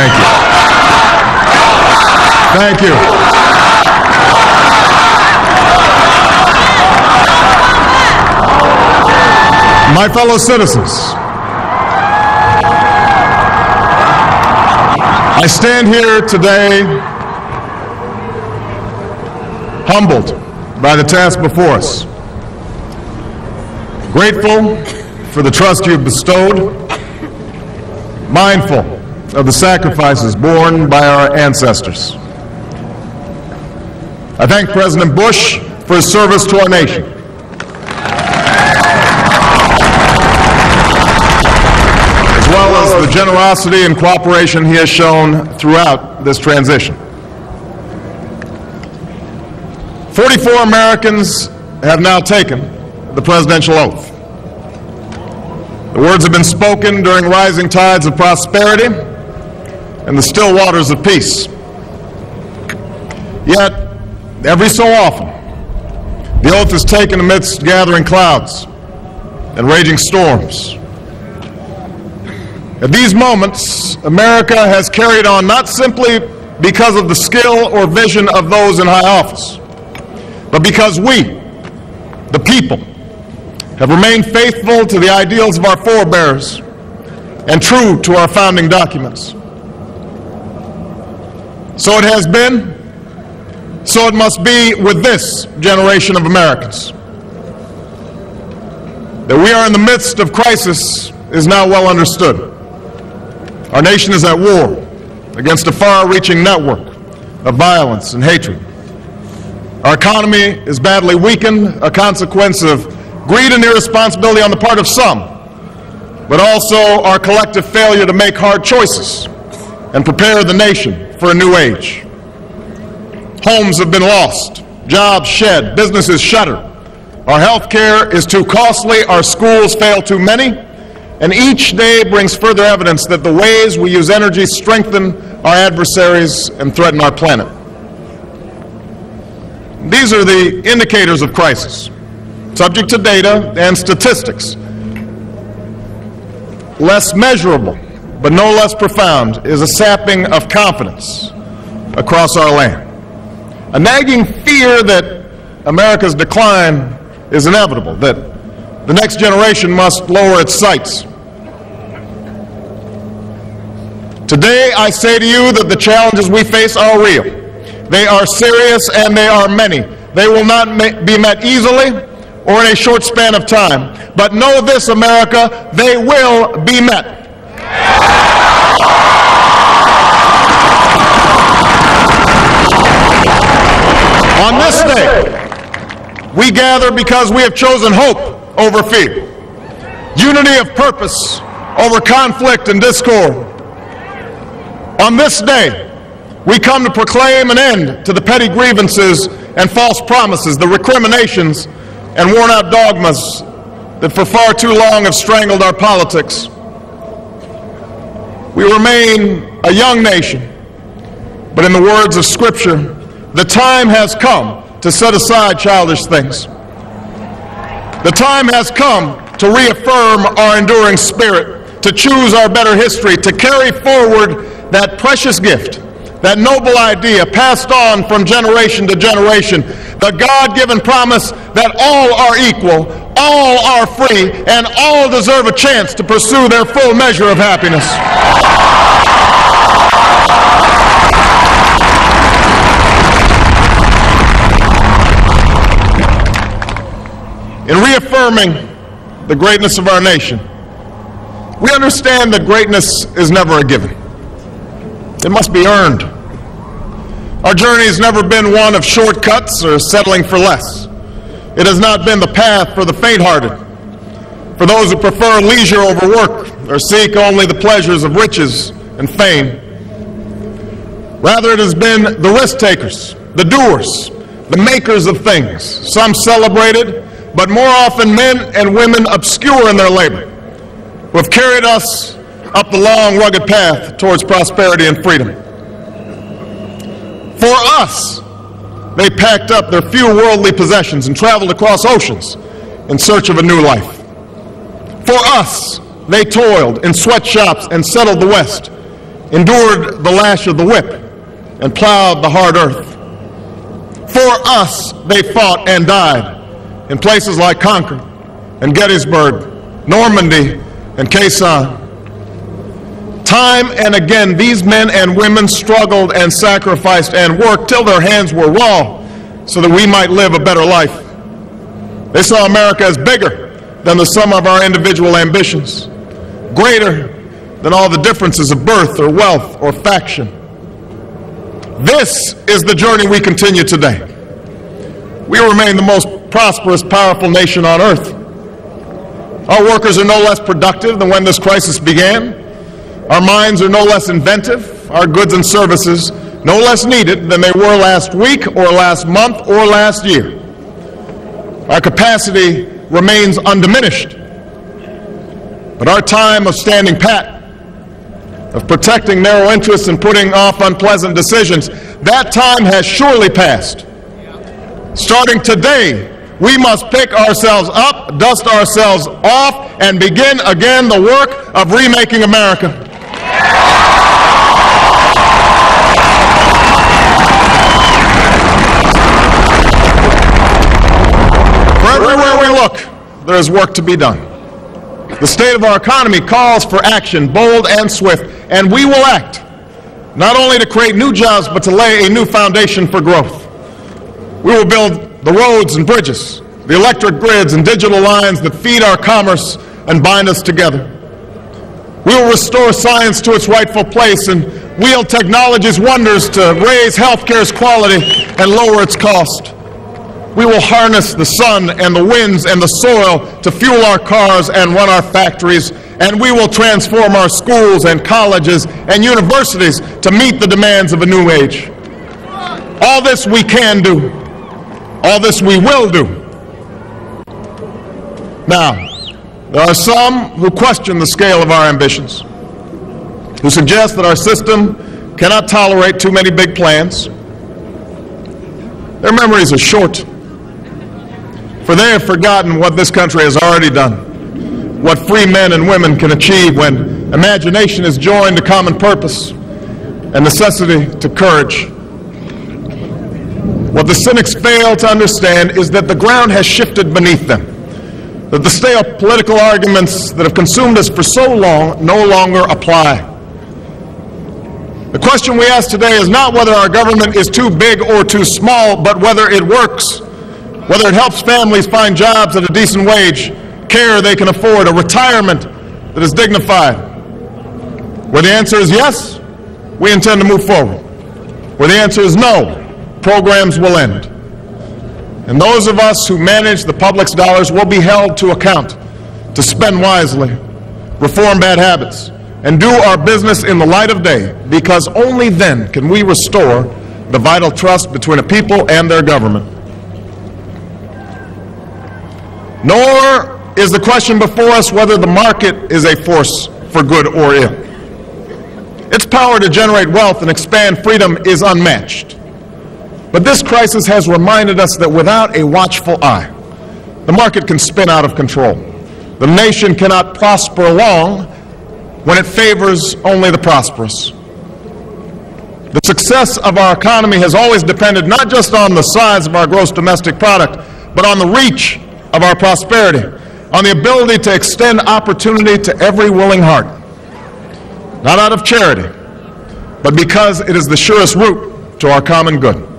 Thank you. Thank you. My fellow citizens, I stand here today humbled by the task before us, grateful for the trust you've bestowed, mindful of the sacrifices borne by our ancestors. I thank President Bush for his service to our nation. As well as the generosity and cooperation he has shown throughout this transition. 44 Americans have now taken the presidential oath. The words have been spoken during rising tides of prosperity and the still waters of peace. Yet, every so often, the oath is taken amidst gathering clouds and raging storms. At these moments, America has carried on not simply because of the skill or vision of those in high office, but because we, the people, have remained faithful to the ideals of our forebears and true to our founding documents. So it has been, so it must be with this generation of Americans. That we are in the midst of crisis is now well understood. Our nation is at war against a far-reaching network of violence and hatred. Our economy is badly weakened, a consequence of greed and irresponsibility on the part of some, but also our collective failure to make hard choices and prepare the nation for a new age. Homes have been lost, jobs shed, businesses shuttered. Our health care is too costly, our schools fail too many, and each day brings further evidence that the ways we use energy strengthen our adversaries and threaten our planet. These are the indicators of crisis, subject to data and statistics. Less measurable, but no less profound, is a sapping of confidence across our land. A nagging fear that America's decline is inevitable, that the next generation must lower its sights. Today, I say to you that the challenges we face are real. They are serious and they are many. They will not be met easily or in a short span of time. But know this, America, they will be met. On this day, we gather because we have chosen hope over fear, unity of purpose over conflict and discord. On this day, we come to proclaim an end to the petty grievances and false promises, the recriminations and worn-out dogmas that for far too long have strangled our politics. We remain a young nation, but in the words of Scripture, the time has come to set aside childish things. The time has come to reaffirm our enduring spirit, to choose our better history, to carry forward that precious gift, that noble idea passed on from generation to generation, the God-given promise that all are equal, all are free, and all deserve a chance to pursue their full measure of happiness. In reaffirming the greatness of our nation, we understand that greatness is never a given. It must be earned. Our journey has never been one of shortcuts or settling for less. It has not been the path for the faint-hearted, for those who prefer leisure over work or seek only the pleasures of riches and fame. Rather, it has been the risk-takers, the doers, the makers of things, some celebrated, but more often men and women obscure in their labor, who have carried us up the long, rugged path towards prosperity and freedom. For us, they packed up their few worldly possessions and traveled across oceans in search of a new life. For us, they toiled in sweatshops and settled the West, endured the lash of the whip, and plowed the hard earth. For us, they fought and died in places like Concord and Gettysburg, Normandy and Quezon. Time and again, these men and women struggled and sacrificed and worked till their hands were raw so that we might live a better life. They saw America as bigger than the sum of our individual ambitions, greater than all the differences of birth or wealth or faction. This is the journey we continue today. We remain the most prosperous, powerful nation on earth. Our workers are no less productive than when this crisis began. Our minds are no less inventive. Our goods and services no less needed than they were last week or last month or last year. Our capacity remains undiminished. But our time of standing pat, of protecting narrow interests and putting off unpleasant decisions, that time has surely passed. Starting today, we must pick ourselves up, dust ourselves off, and begin again the work of remaking America. For everywhere we look, there is work to be done. The state of our economy calls for action, bold and swift, and we will act, not only to create new jobs, but to lay a new foundation for growth. We will build the roads and bridges, the electric grids and digital lines that feed our commerce and bind us together. We will restore science to its rightful place and wield technology's wonders to raise healthcare's quality and lower its cost. We will harness the sun and the winds and the soil to fuel our cars and run our factories, and we will transform our schools and colleges and universities to meet the demands of a new age. All this we can do. All this we will do. Now, there are some who question the scale of our ambitions, who suggest that our system cannot tolerate too many big plans. Their memories are short, for they have forgotten what this country has already done, what free men and women can achieve when imagination is joined to common purpose and necessity to courage. What the cynics fail to understand is that the ground has shifted beneath them, that the stale political arguments that have consumed us for so long no longer apply. The question we ask today is not whether our government is too big or too small, but whether it works, whether it helps families find jobs at a decent wage, care they can afford, a retirement that is dignified. Where the answer is yes, we intend to move forward. Where the answer is no, programs will end. And those of us who manage the public's dollars will be held to account to spend wisely, reform bad habits, and do our business in the light of day, because only then can we restore the vital trust between a people and their government. Nor is the question before us whether the market is a force for good or ill. Its power to generate wealth and expand freedom is unmatched. But this crisis has reminded us that without a watchful eye, the market can spin out of control. The nation cannot prosper long when it favors only the prosperous. The success of our economy has always depended not just on the size of our gross domestic product, but on the reach of our prosperity, on the ability to extend opportunity to every willing heart, not out of charity, but because it is the surest route to our common good.